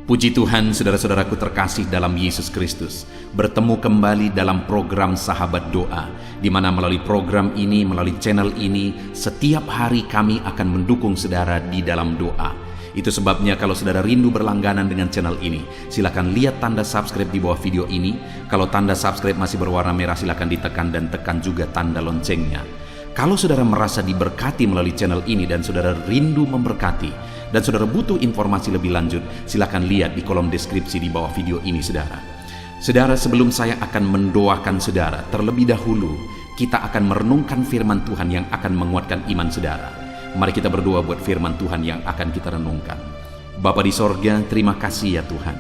Puji Tuhan, saudara-saudaraku terkasih dalam Yesus Kristus, bertemu kembali dalam program Sahabat Doa, di mana melalui program ini, melalui channel ini, setiap hari kami akan mendukung saudara di dalam doa. Itu sebabnya kalau saudara rindu berlangganan dengan channel ini, silakan lihat tanda subscribe di bawah video ini. Kalau tanda subscribe masih berwarna merah, silakan ditekan dan tekan juga tanda loncengnya. Kalau saudara merasa diberkati melalui channel ini dan saudara rindu memberkati, dan saudara butuh informasi lebih lanjut, silakan lihat di kolom deskripsi di bawah video ini, saudara. Saudara, sebelum saya akan mendoakan saudara, terlebih dahulu kita akan merenungkan firman Tuhan yang akan menguatkan iman saudara. Mari kita berdoa buat firman Tuhan yang akan kita renungkan. Bapa di sorga, terima kasih ya Tuhan.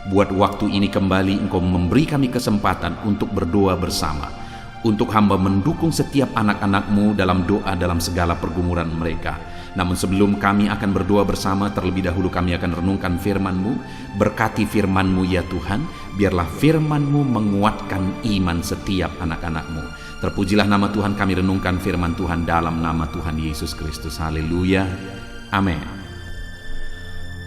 Buat waktu ini kembali Engkau memberi kami kesempatan untuk berdoa bersama. Untuk hamba mendukung setiap anak-anak-Mu dalam doa dalam segala pergumulan mereka. Namun sebelum kami akan berdoa bersama, terlebih dahulu kami akan renungkan firman-Mu. Berkati firman-Mu ya Tuhan, biarlah firman-Mu menguatkan iman setiap anak-anak-Mu. Terpujilah nama Tuhan, kami renungkan firman Tuhan dalam nama Tuhan Yesus Kristus. Haleluya, amin.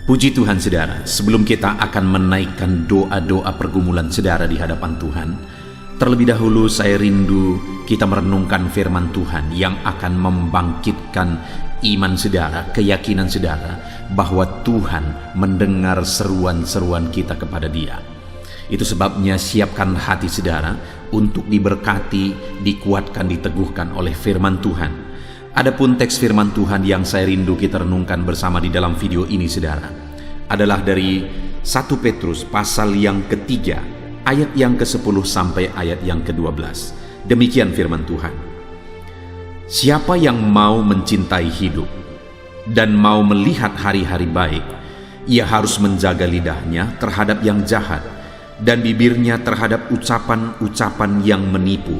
Puji Tuhan saudara, sebelum kita akan menaikkan doa-doa pergumulan saudara di hadapan Tuhan, terlebih dahulu saya rindu kita merenungkan firman Tuhan yang akan membangkitkan iman saudara, keyakinan saudara bahwa Tuhan mendengar seruan-seruan kita kepada Dia. Itu sebabnya siapkan hati saudara untuk diberkati, dikuatkan, diteguhkan oleh firman Tuhan. Adapun teks firman Tuhan yang saya rindu kita renungkan bersama di dalam video ini saudara adalah dari 1 Petrus pasal yang ketiga, ayat yang ke-10 sampai ayat yang ke-12. Demikian firman Tuhan. Siapa yang mau mencintai hidup dan mau melihat hari-hari baik, ia harus menjaga lidahnya terhadap yang jahat dan bibirnya terhadap ucapan-ucapan yang menipu.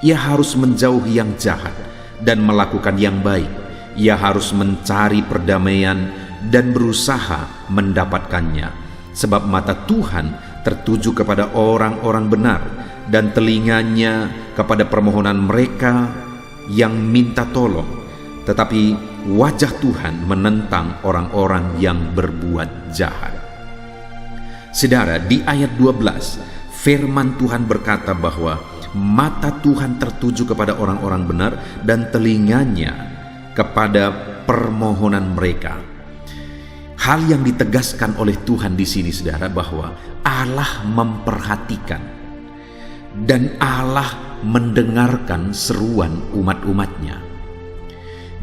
Ia harus menjauhi yang jahat dan melakukan yang baik. Ia harus mencari perdamaian dan berusaha mendapatkannya. Sebab mata Tuhan tertuju kepada orang-orang benar dan telinganya kepada permohonan mereka yang minta tolong. Tetapi wajah Tuhan menentang orang-orang yang berbuat jahat. Saudara, di ayat 12 firman Tuhan berkata bahwa mata Tuhan tertuju kepada orang-orang benar dan telinganya kepada permohonan mereka. Hal yang ditegaskan oleh Tuhan di sini saudara bahwa Allah memperhatikan dan Allah mendengarkan seruan umat-umatnya.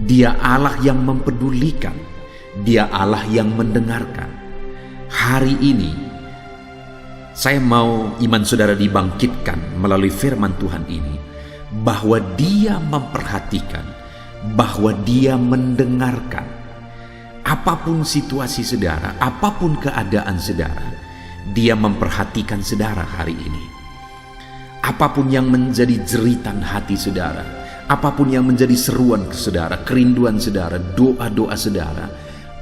Dia Allah yang mempedulikan, Dia Allah yang mendengarkan. Hari ini saya mau iman saudara dibangkitkan melalui firman Tuhan ini bahwa Dia memperhatikan, bahwa Dia mendengarkan. Apapun situasi saudara, apapun keadaan saudara, Dia memperhatikan saudara hari ini. Apapun yang menjadi jeritan hati saudara, apapun yang menjadi seruan ke saudara, kerinduan saudara, doa-doa saudara,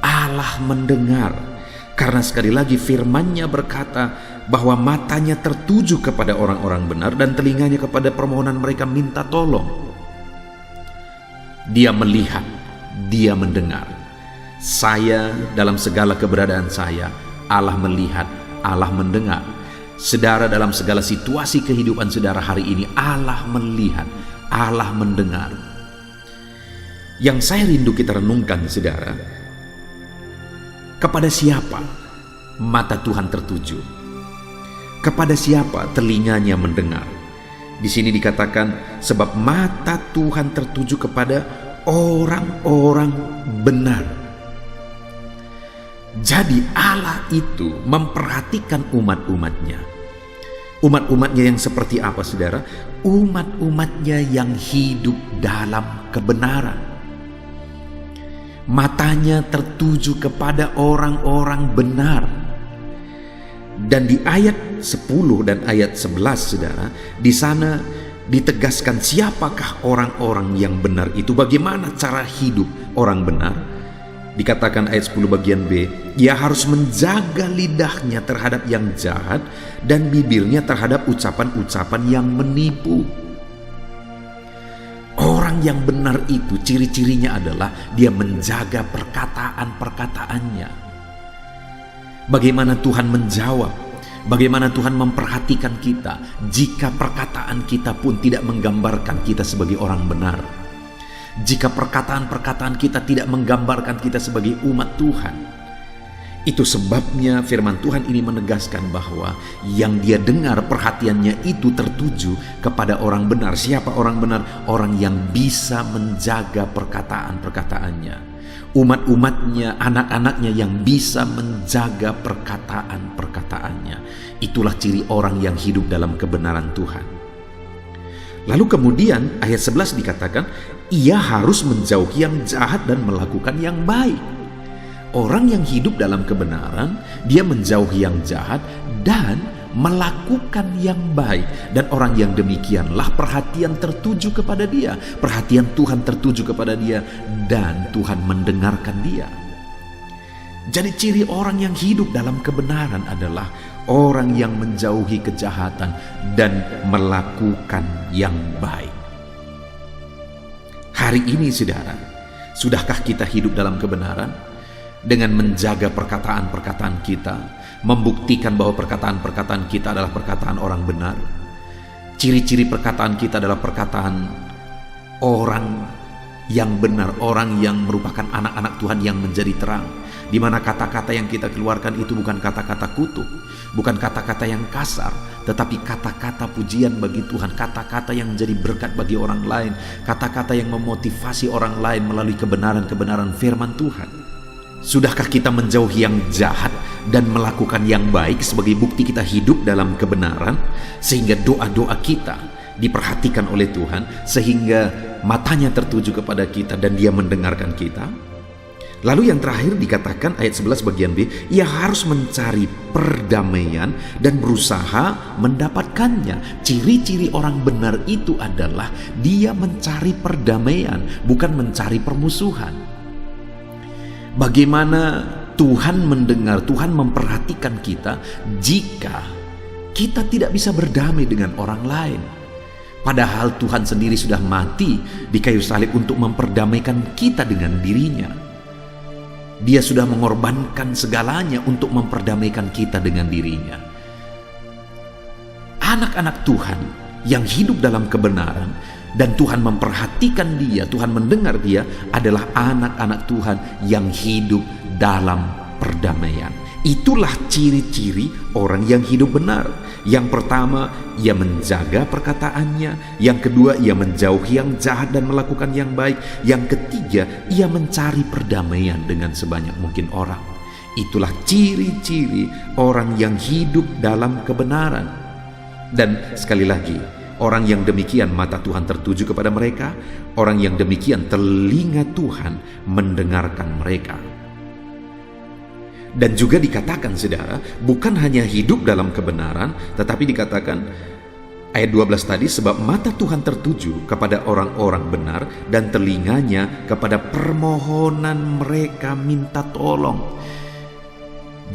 Allah mendengar. Karena sekali lagi firman-Nya berkata bahwa matanya tertuju kepada orang-orang benar dan telinganya kepada permohonan mereka minta tolong. Dia melihat, Dia mendengar. Saya dalam segala keberadaan saya, Allah melihat, Allah mendengar. Saudara dalam segala situasi kehidupan saudara hari ini, Allah melihat, Allah mendengar. Yang saya rindu kita renungkan saudara, kepada siapa mata Tuhan tertuju? Kepada siapa telinganya mendengar? Di sini dikatakan sebab mata Tuhan tertuju kepada orang-orang benar. Jadi Allah itu memperhatikan umat-umatnya. Umat-umatnya yang seperti apa saudara? Umat-umatnya yang hidup dalam kebenaran. Matanya tertuju kepada orang-orang benar. Dan di ayat 10 dan ayat 11 saudara, di sana ditegaskan siapakah orang-orang yang benar itu, bagaimana cara hidup orang benar. Dikatakan ayat 10 bagian B, ia harus menjaga lidahnya terhadap yang jahat dan bibirnya terhadap ucapan-ucapan yang menipu. Orang yang benar itu ciri-cirinya adalah dia menjaga perkataan-perkataannya. Bagaimana Tuhan menjawab, bagaimana Tuhan memperhatikan kita jika perkataan kita pun tidak menggambarkan kita sebagai orang benar. Jika perkataan-perkataan kita tidak menggambarkan kita sebagai umat Tuhan. Itu sebabnya firman Tuhan ini menegaskan bahwa yang dia dengar perhatiannya itu tertuju kepada orang benar. Siapa orang benar? Orang yang bisa menjaga perkataan-perkataannya. Umat-umatnya, anak-anaknya yang bisa menjaga perkataan-perkataannya. Itulah ciri orang yang hidup dalam kebenaran Tuhan. Lalu kemudian ayat 11 dikatakan, ia harus menjauhi yang jahat dan melakukan yang baik. Orang yang hidup dalam kebenaran, dia menjauhi yang jahat dan melakukan yang baik. Dan orang yang demikianlah perhatian tertuju kepada dia. Perhatian Tuhan tertuju kepada dia dan Tuhan mendengarkan dia. Jadi ciri orang yang hidup dalam kebenaran adalah orang yang menjauhi kejahatan dan melakukan yang baik. Hari ini saudara, sudahkah kita hidup dalam kebenaran? Dengan menjaga perkataan-perkataan kita, membuktikan bahwa perkataan-perkataan kita adalah perkataan orang benar. Ciri-ciri perkataan kita adalah perkataan orang yang benar, orang yang merupakan anak-anak Tuhan yang menjadi terang, di mana kata-kata yang kita keluarkan itu bukan kata-kata kutuk, bukan kata-kata yang kasar, tetapi kata-kata pujian bagi Tuhan, kata-kata yang menjadi berkat bagi orang lain, kata-kata yang memotivasi orang lain melalui kebenaran-kebenaran firman Tuhan. Sudahkah kita menjauhi yang jahat dan melakukan yang baik sebagai bukti kita hidup dalam kebenaran, sehingga doa-doa kita diperhatikan oleh Tuhan, sehingga matanya tertuju kepada kita dan dia mendengarkan kita? Lalu yang terakhir dikatakan ayat 11 bagian B, ia harus mencari perdamaian dan berusaha mendapatkannya. Ciri-ciri orang benar itu adalah dia mencari perdamaian, bukan mencari permusuhan. Bagaimana Tuhan mendengar, Tuhan memperhatikan kita jika kita tidak bisa berdamai dengan orang lain. Padahal Tuhan sendiri sudah mati di kayu salib untuk memperdamaikan kita dengan dirinya. Dia sudah mengorbankan segalanya untuk memperdamaikan kita dengan dirinya. Anak-anak Tuhan yang hidup dalam kebenaran dan Tuhan memperhatikan dia, Tuhan mendengar dia, adalah anak-anak Tuhan yang hidup dalam perdamaian. Itulah ciri-ciri orang yang hidup benar. Yang pertama, ia menjaga perkataannya. Yang kedua, ia menjauhi yang jahat dan melakukan yang baik. Yang ketiga, ia mencari perdamaian dengan sebanyak mungkin orang. Itulah ciri-ciri orang yang hidup dalam kebenaran. Dan sekali lagi, orang yang demikian mata Tuhan tertuju kepada mereka. Orang yang demikian telinga Tuhan mendengarkan mereka. Dan juga dikatakan saudara, bukan hanya hidup dalam kebenaran, tetapi dikatakan ayat 12 tadi, sebab mata Tuhan tertuju kepada orang-orang benar dan telinganya kepada permohonan mereka minta tolong.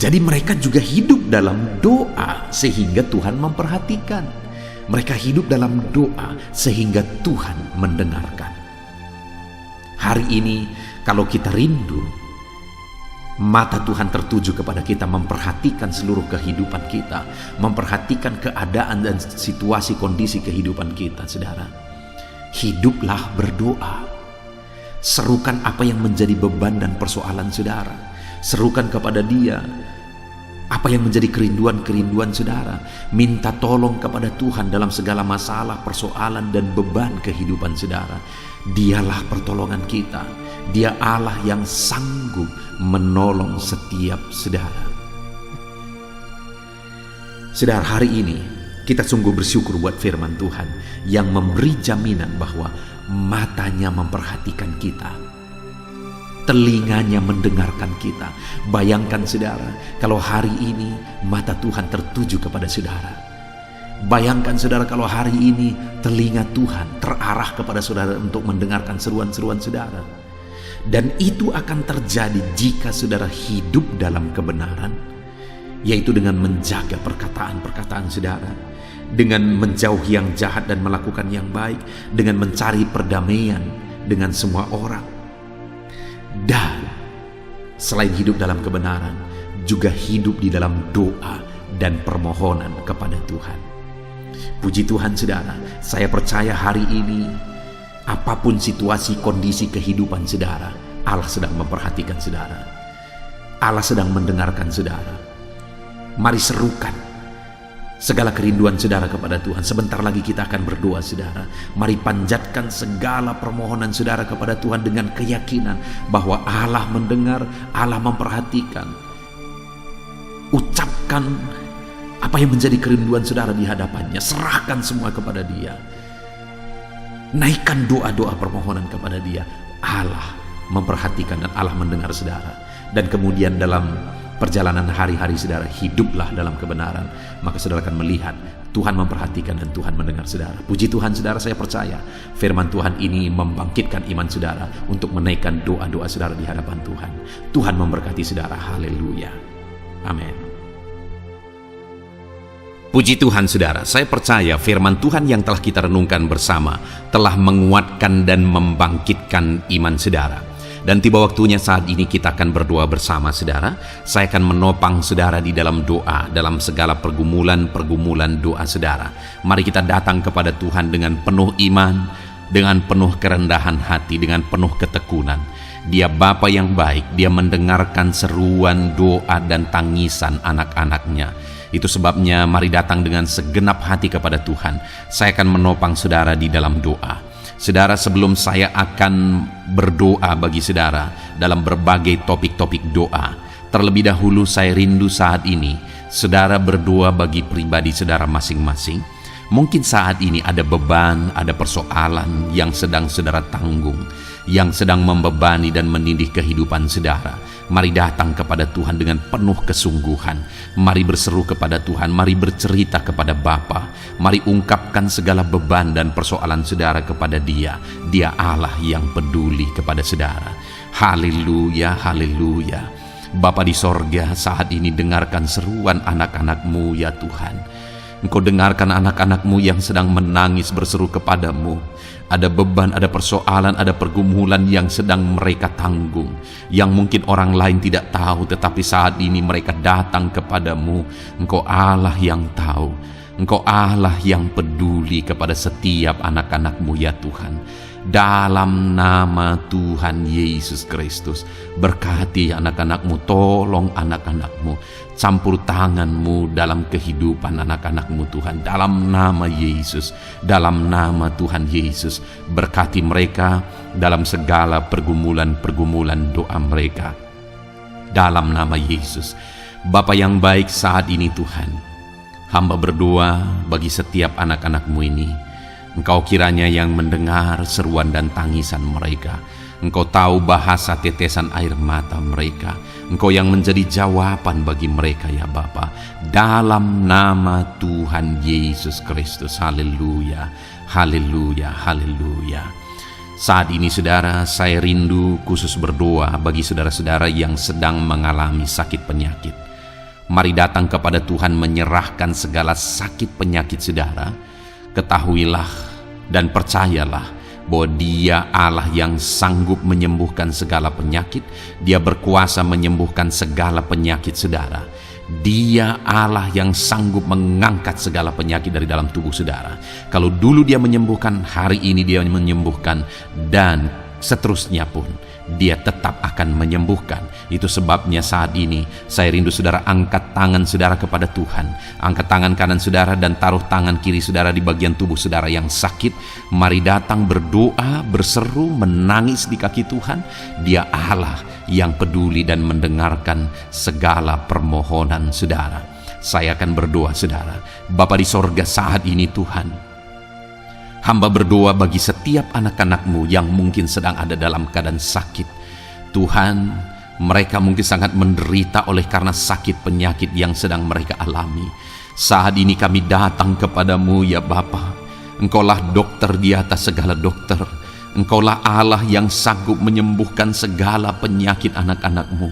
Jadi mereka juga hidup dalam doa sehingga Tuhan memperhatikan. Mereka hidup dalam doa sehingga Tuhan mendengarkan. Hari ini kalau kita rindu, mata Tuhan tertuju kepada kita, memperhatikan seluruh kehidupan kita, memperhatikan keadaan dan situasi kondisi kehidupan kita, saudara. Hiduplah berdoa. Serukan apa yang menjadi beban dan persoalan saudara. Serukan kepada Dia apa yang menjadi kerinduan-kerinduan saudara. Minta tolong kepada Tuhan dalam segala masalah, persoalan dan beban kehidupan saudara. Dialah pertolongan kita. Dia Allah yang sanggup menolong setiap saudara. Saudara, hari ini kita sungguh bersyukur buat firman Tuhan yang memberi jaminan bahwa matanya memperhatikan kita, telinganya mendengarkan kita. Bayangkan saudara, kalau hari ini mata Tuhan tertuju kepada saudara. Bayangkan saudara, kalau hari ini telinga Tuhan terarah kepada saudara untuk mendengarkan seruan-seruan saudara. Dan itu akan terjadi jika saudara hidup dalam kebenaran, yaitu dengan menjaga perkataan-perkataan saudara, dengan menjauhi yang jahat dan melakukan yang baik, dengan mencari perdamaian dengan semua orang. Dan selain hidup dalam kebenaran, juga hidup di dalam doa dan permohonan kepada Tuhan. Puji Tuhan saudara, saya percaya hari ini apapun situasi kondisi kehidupan saudara, Allah sedang memperhatikan saudara. Allah sedang mendengarkan saudara. Mari serukan segala kerinduan saudara kepada Tuhan. Sebentar lagi kita akan berdoa saudara. Mari panjatkan segala permohonan saudara kepada Tuhan dengan keyakinan bahwa Allah mendengar, Allah memperhatikan. Ucapkan apa yang menjadi kerinduan saudara di hadapannya. Serahkan semua kepada Dia. Naikkan doa-doa permohonan kepada Dia. Allah memperhatikan dan Allah mendengar saudara. Dan kemudian dalam perjalanan hari-hari saudara, hiduplah dalam kebenaran. Maka saudara akan melihat Tuhan memperhatikan dan Tuhan mendengar saudara. Puji Tuhan saudara, saya percaya firman Tuhan ini membangkitkan iman saudara untuk menaikkan doa-doa saudara di hadapan Tuhan. Tuhan memberkati saudara. Haleluya. Amin. Puji Tuhan saudara, saya percaya firman Tuhan yang telah kita renungkan bersama telah menguatkan dan membangkitkan iman saudara. Dan tiba waktunya saat ini kita akan berdoa bersama saudara. Saya akan menopang saudara di dalam doa, dalam segala pergumulan doa saudara. Mari kita datang kepada Tuhan dengan penuh iman, dengan penuh kerendahan hati, dengan penuh ketekunan. Dia Bapa yang baik, Dia mendengarkan seruan doa dan tangisan anak-anaknya. Itu sebabnya mari datang dengan segenap hati kepada Tuhan. Saya akan menopang saudara di dalam doa. Saudara, sebelum saya akan berdoa bagi saudara dalam berbagai topik-topik doa, terlebih dahulu saya rindu saat ini saudara berdoa bagi pribadi saudara masing-masing. Mungkin saat ini ada beban, ada persoalan yang sedang saudara tanggung, yang sedang membebani dan menindih kehidupan saudara. Mari datang kepada Tuhan dengan penuh kesungguhan. Mari berseru kepada Tuhan, mari bercerita kepada Bapa. Mari ungkapkan segala beban dan persoalan saudara kepada Dia. Dia Allah yang peduli kepada saudara. Haleluya, haleluya. Bapa di sorga, saat ini dengarkan seruan anak-anak-Mu ya Tuhan. Engkau dengarkan anak-anak-Mu yang sedang menangis berseru kepadamu. Ada beban, ada persoalan, ada pergumulan yang sedang mereka tanggung, yang mungkin orang lain tidak tahu, tetapi saat ini mereka datang kepadamu. Engkau Allah yang tahu, Engkau Allah yang peduli kepada setiap anak-anak-Mu ya Tuhan. Dalam nama Tuhan Yesus Kristus, berkati anak-anak-Mu, tolong anak-anak-Mu, campur tangan-Mu dalam kehidupan anak-anak-Mu Tuhan. Dalam nama Yesus, dalam nama Tuhan Yesus, berkati mereka dalam segala pergumulan-pergumulan doa mereka. Dalam nama Yesus. Bapa yang baik, saat ini Tuhan, hamba berdoa bagi setiap anak-anak-Mu ini. Engkau kiranya yang mendengar seruan dan tangisan mereka. Engkau tahu bahasa tetesan air mata mereka. Engkau yang menjadi jawaban bagi mereka ya Bapa. Dalam nama Tuhan Yesus Kristus. Haleluya, haleluya, haleluya. Saat ini saudara, saya rindu khusus berdoa bagi saudara-saudara yang sedang mengalami sakit penyakit. Mari datang kepada Tuhan menyerahkan segala sakit penyakit saudara. Ketahuilah dan percayalah bahwa Dia Allah yang sanggup menyembuhkan segala penyakit. Dia berkuasa menyembuhkan segala penyakit saudara. Dia Allah yang sanggup mengangkat segala penyakit dari dalam tubuh saudara. Kalau dulu Dia menyembuhkan, hari ini Dia menyembuhkan, dan seterusnya pun Dia tetap akan menyembuhkan. Itu sebabnya saat ini saya rindu saudara angkat tangan saudara kepada Tuhan. Angkat tangan kanan saudara dan taruh tangan kiri saudara di bagian tubuh saudara yang sakit. Mari datang berdoa, berseru, menangis di kaki Tuhan. Dia Allah yang peduli dan mendengarkan segala permohonan saudara. Saya akan berdoa saudara. Bapa di sorga, saat ini Tuhan, hamba berdoa bagi setiap anak-anak-Mu yang mungkin sedang ada dalam keadaan sakit. Tuhan, mereka mungkin sangat menderita oleh karena sakit penyakit yang sedang mereka alami. Saat ini kami datang kepadamu ya Bapa. Engkaulah dokter di atas segala dokter. Engkaulah Allah yang sanggup menyembuhkan segala penyakit anak-anak-Mu.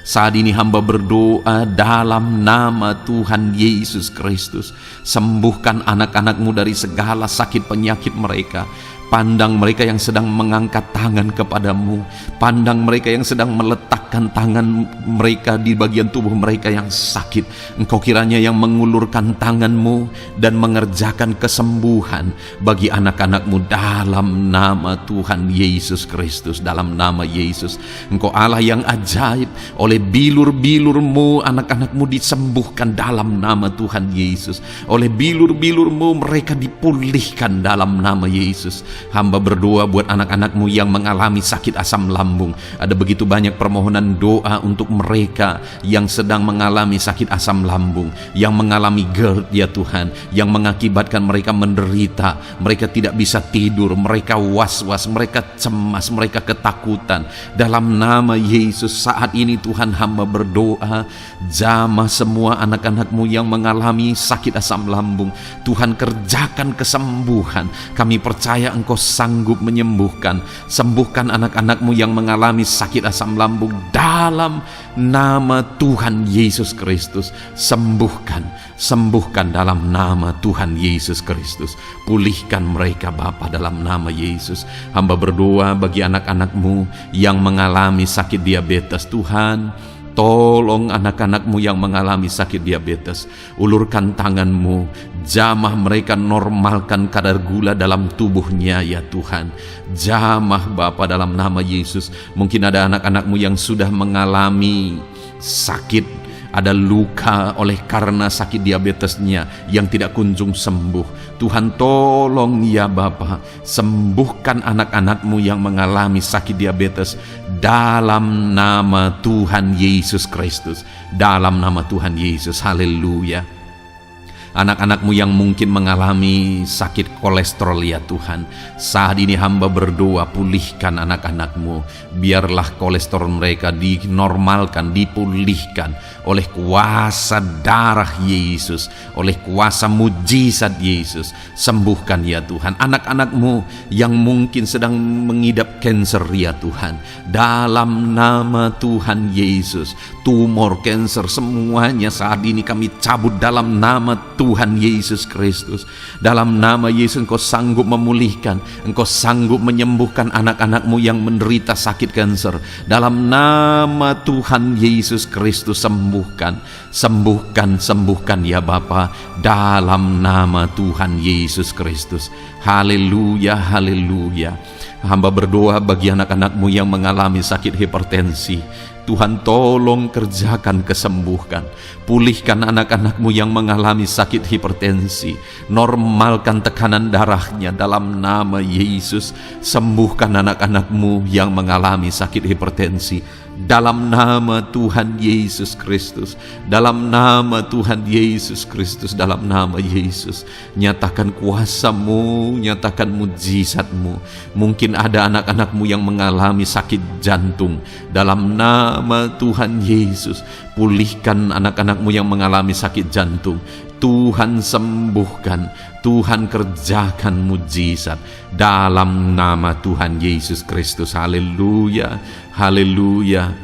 Saat ini hamba berdoa dalam nama Tuhan Yesus Kristus. Sembuhkan anak-anak-Mu dari segala sakit penyakit mereka. Pandang mereka yang sedang mengangkat tangan kepadamu. Pandang mereka yang sedang meletakkan tangan mereka di bagian tubuh mereka yang sakit. Engkau kiranya yang mengulurkan tanganmu dan mengerjakan kesembuhan bagi anak-anakmu dalam nama Tuhan Yesus Kristus. Dalam nama Yesus, Engkau Allah yang ajaib. Oleh bilur-bilurmu anak-anakmu disembuhkan dalam nama Tuhan Yesus. Oleh bilur-bilurmu mereka dipulihkan dalam nama Yesus. Hamba berdoa buat anak-anakmu yang mengalami sakit asam lambung. Ada begitu banyak permohonan doa untuk mereka yang sedang mengalami sakit asam lambung, yang mengalami GERD ya Tuhan, yang mengakibatkan mereka menderita, mereka tidak bisa tidur, mereka was-was, mereka cemas, mereka ketakutan. Dalam nama Yesus saat ini Tuhan, hamba berdoa, jamah semua anak-anakmu yang mengalami sakit asam lambung. Tuhan, kerjakan kesembuhan. Kami percaya Engkau sanggup menyembuhkan. Sembuhkan anak-anakmu yang mengalami sakit asam lambung dalam nama Tuhan Yesus Kristus. Sembuhkan dalam nama Tuhan Yesus Kristus. Pulihkan mereka Bapa dalam nama Yesus. Hamba berdoa bagi anak-anakmu yang mengalami sakit diabetes. Tuhan, tolong anak-anakmu yang mengalami sakit diabetes. Ulurkan tanganmu, jamah mereka, normalkan kadar gula dalam tubuhnya ya Tuhan. Jamah Bapa dalam nama Yesus. Mungkin ada anak-anakmu yang sudah mengalami sakit, ada luka oleh karena sakit diabetesnya yang tidak kunjung sembuh. Tuhan, tolong ya Bapa, sembuhkan anak-anakmu yang mengalami sakit diabetes dalam nama Tuhan Yesus Kristus. Dalam nama Tuhan Yesus, haleluya. Anak-anakmu yang mungkin mengalami sakit kolesterol ya Tuhan, saat ini hamba berdoa, pulihkan anak-anakmu. Biarlah kolesterol mereka dinormalkan, dipulihkan oleh kuasa darah Yesus, oleh kuasa mujizat Yesus. Sembuhkan ya Tuhan anak-anakmu yang mungkin sedang mengidap kanker ya Tuhan, dalam nama Tuhan Yesus. Tumor, kanker, semuanya saat ini kami cabut dalam nama Tuhan Yesus Kristus. Dalam nama Yesus Engkau sanggup memulihkan, Engkau sanggup menyembuhkan anak-anakmu yang menderita sakit kanker. Dalam nama Tuhan Yesus Kristus, sembuhkan ya Bapa, dalam nama Tuhan Yesus Kristus. Haleluya, haleluya. Hamba berdoa bagi anak-anakmu yang mengalami sakit hipertensi. Tuhan, tolong kerjakan kesembuhan. Pulihkan anak-anakmu yang mengalami sakit hipertensi. Normalkan tekanan darahnya dalam nama Yesus. Sembuhkan anak-anakmu yang mengalami sakit hipertensi dalam nama Tuhan Yesus Kristus. Dalam nama Tuhan Yesus Kristus, dalam nama Yesus. Nyatakan kuasa-Mu, nyatakan mujizat-Mu. Mungkin ada anak-anakmu yang mengalami sakit jantung. Dalam nama Tuhan Yesus, pulihkan anak-anakmu yang mengalami sakit jantung. Tuhan sembuhkan, Tuhan kerjakan mujizat dalam nama Tuhan Yesus Kristus. Haleluya, haleluya,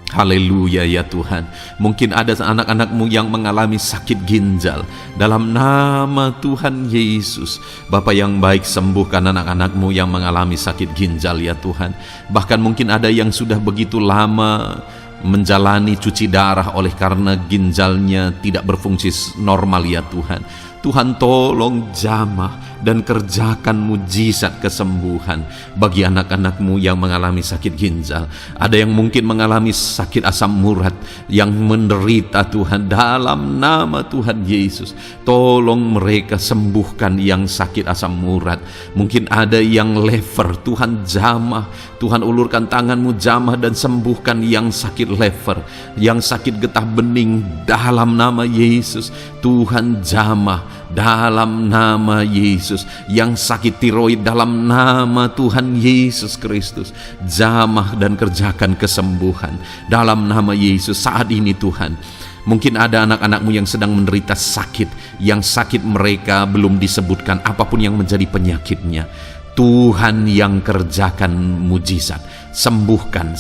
haleluya ya Tuhan. Mungkin ada anak-anakmu yang mengalami sakit ginjal. Dalam nama Tuhan Yesus, Bapa yang baik, sembuhkan anak-anakmu yang mengalami sakit ginjal ya Tuhan. Bahkan mungkin ada yang sudah begitu lama menjalani cuci darah oleh karena ginjalnya tidak berfungsi normal ya Tuhan. Tuhan, tolong jamah dan kerjakan mujizat kesembuhan bagi anak-anakmu yang mengalami sakit ginjal. Ada yang mungkin mengalami sakit asam urat yang menderita Tuhan, dalam nama Tuhan Yesus. Tolong mereka sembuhkan yang sakit asam urat. Mungkin ada yang lever, Tuhan jamah. Tuhan, ulurkan tanganmu, jamah dan sembuhkan yang sakit lever, yang sakit getah bening dalam nama Yesus. Tuhan jamah dalam nama Yesus. Yang sakit tiroid dalam nama Tuhan Yesus Kristus, jamah dan kerjakan kesembuhan dalam nama Yesus saat ini Tuhan. Mungkin ada anak-anakmu yang sedang menderita sakit, yang sakit mereka belum disebutkan apapun yang menjadi penyakitnya. Tuhan yang kerjakan mujizat, sembuhkan.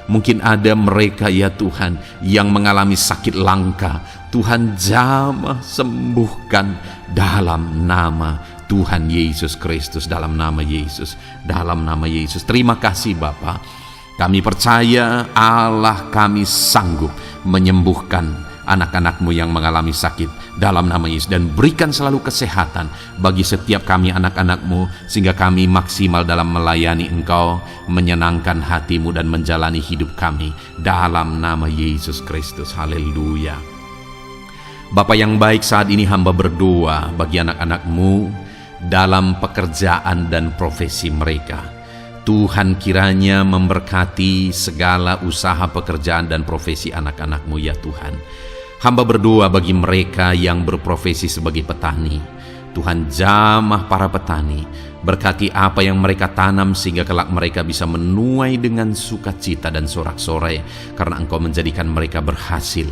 Mungkin ada mereka ya Tuhan yang mengalami sakit langka. Tuhan jamah, sembuhkan dalam nama Tuhan Yesus Kristus, dalam nama Yesus, dalam nama Yesus. Terima kasih Bapa. Kami percaya Allah kami sanggup menyembuhkan anak-anak-Mu yang mengalami sakit dalam nama Yesus, dan berikan selalu kesehatan bagi setiap kami anak-anak-Mu, sehingga kami maksimal dalam melayani Engkau, menyenangkan hati-Mu dan menjalani hidup kami dalam nama Yesus Kristus. Haleluya. Bapa yang baik, saat ini hamba berdoa bagi anak-anak-Mu dalam pekerjaan dan profesi mereka. Tuhan kiranya memberkati segala usaha pekerjaan dan profesi anak-anak-Mu ya Tuhan. Hamba berdoa bagi mereka yang berprofesi sebagai petani. Tuhan, jamah para petani, berkati apa yang mereka tanam sehingga kelak mereka bisa menuai dengan sukacita dan sorak-sorai karena Engkau menjadikan mereka berhasil.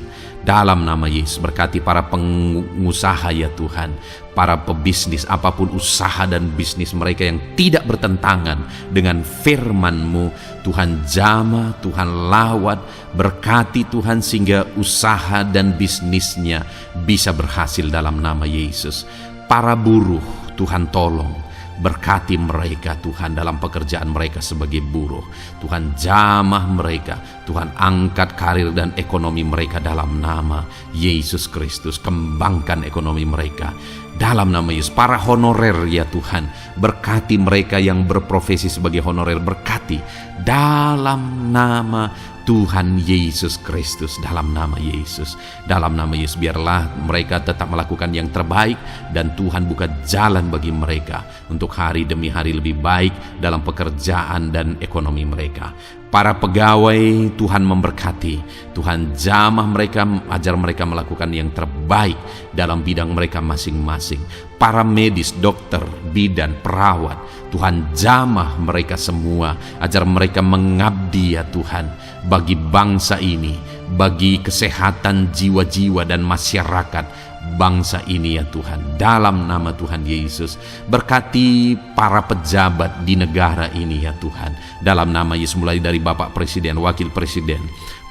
Dalam nama Yesus, berkati para pengusaha ya Tuhan, para pebisnis, apapun usaha dan bisnis mereka yang tidak bertentangan dengan firman-Mu. Tuhan jamah, Tuhan lawat, berkati Tuhan sehingga usaha dan bisnisnya bisa berhasil dalam nama Yesus. Para buruh, Tuhan tolong, berkati mereka Tuhan dalam pekerjaan mereka sebagai buruh. Tuhan jamah mereka, Tuhan angkat karir dan ekonomi mereka dalam nama Yesus Kristus. Kembangkan ekonomi mereka dalam nama Yesus. Para honorer ya Tuhan, berkati mereka yang berprofesi sebagai honorer, berkati dalam nama Tuhan Yesus Kristus, dalam nama Yesus, dalam nama Yesus. Biarlah mereka tetap melakukan yang terbaik, dan Tuhan buka jalan bagi mereka untuk hari demi hari lebih baik dalam pekerjaan dan ekonomi mereka. Para pegawai, Tuhan memberkati, Tuhan jamah mereka, ajar mereka melakukan yang terbaik dalam bidang mereka masing-masing. Para medis, dokter, bidan, perawat, Tuhan jamah mereka semua, ajar mereka mengabdi ya Tuhan bagi bangsa ini, bagi kesehatan jiwa-jiwa dan masyarakat bangsa ini ya Tuhan, dalam nama Tuhan Yesus. Berkati para pejabat di negara ini ya Tuhan, dalam nama Yesus, mulai dari Bapak Presiden, Wakil Presiden,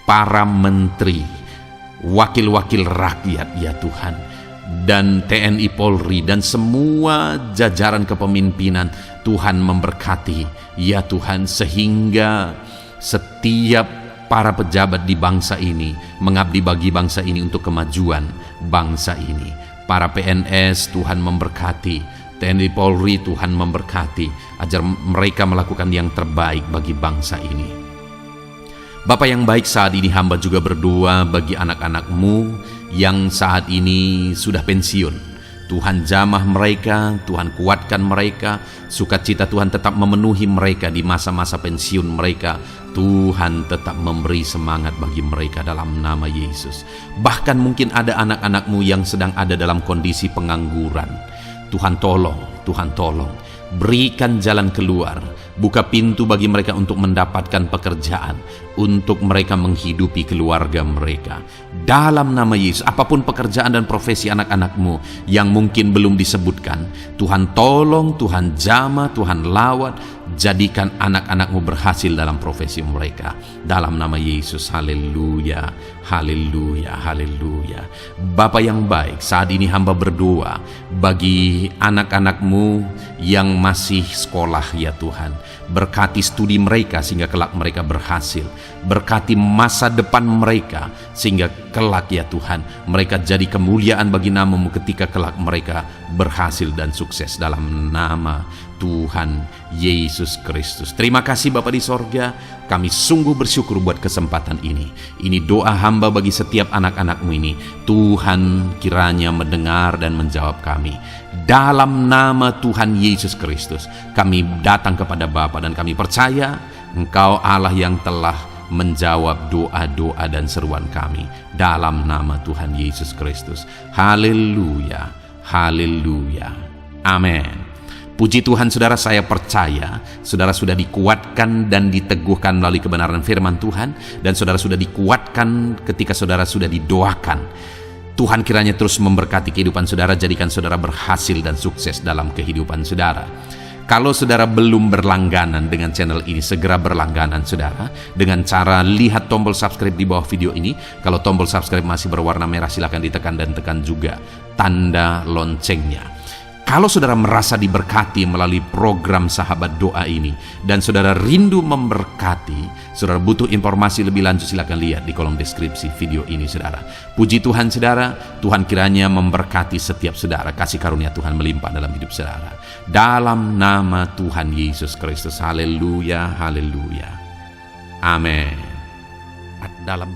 para menteri, wakil-wakil rakyat ya Tuhan, dan TNI Polri dan semua jajaran kepemimpinan. Tuhan memberkati ya Tuhan, sehingga setiap para pejabat di bangsa ini mengabdi bagi bangsa ini untuk kemajuan bangsa ini. Para PNS, Tuhan memberkati, TNI Polri, Tuhan memberkati, ajar mereka melakukan yang terbaik bagi bangsa ini. Bapa yang baik, saat ini hamba juga berdoa bagi anak-anak-Mu yang saat ini sudah pensiun. Tuhan jamah mereka, Tuhan kuatkan mereka, sukacita Tuhan tetap memenuhi mereka di masa-masa pensiun mereka. Tuhan tetap memberi semangat bagi mereka dalam nama Yesus. Bahkan mungkin ada anak-anak-Mu yang sedang ada dalam kondisi pengangguran. Tuhan tolong, Tuhan tolong, berikan jalan keluar, buka pintu bagi mereka untuk mendapatkan pekerjaan, untuk mereka menghidupi keluarga mereka. Dalam nama Yesus, apapun pekerjaan dan profesi anak-anak-Mu yang mungkin belum disebutkan, Tuhan tolong, Tuhan jamah, Tuhan lawat, jadikan anak-anak-Mu berhasil dalam profesi mereka. Dalam nama Yesus, haleluya, haleluya, haleluya. Bapa yang baik, saat ini hamba berdoa bagi anak-anak-Mu yang masih sekolah ya Tuhan. Berkati studi mereka sehingga kelak mereka berhasil. Berkati masa depan mereka sehingga kelak ya Tuhan mereka jadi kemuliaan bagi nama-Mu ketika kelak mereka berhasil dan sukses dalam nama Tuhan Yesus Kristus. Terima kasih Bapa di sorga, kami sungguh bersyukur buat kesempatan ini. Ini doa hamba bagi setiap anak-anak-Mu ini. Tuhan kiranya mendengar dan menjawab kami. Dalam nama Tuhan Yesus Kristus kami datang kepada Bapa dan kami percaya Engkau Allah yang telah menjawab doa-doa dan seruan kami. Dalam nama Tuhan Yesus Kristus. Haleluya, haleluya, amin. Puji Tuhan saudara, saya percaya saudara sudah dikuatkan dan diteguhkan melalui kebenaran firman Tuhan, dan saudara sudah dikuatkan ketika saudara sudah didoakan. Tuhan kiranya terus memberkati kehidupan saudara, jadikan saudara berhasil dan sukses dalam kehidupan saudara. Kalau saudara belum berlangganan dengan channel ini, segera berlangganan saudara dengan cara lihat tombol subscribe di bawah video ini. Kalau tombol subscribe masih berwarna merah, silakan ditekan dan tekan juga tanda loncengnya. Kalau saudara merasa diberkati melalui program Sahabat Doa ini, dan saudara rindu memberkati, saudara butuh informasi lebih lanjut, silakan lihat di kolom deskripsi video ini, saudara. Puji Tuhan, saudara. Tuhan kiranya memberkati setiap saudara. Kasih karunia Tuhan melimpah dalam hidup saudara. Dalam nama Tuhan Yesus Kristus. Haleluya, haleluya. Amin. Dalam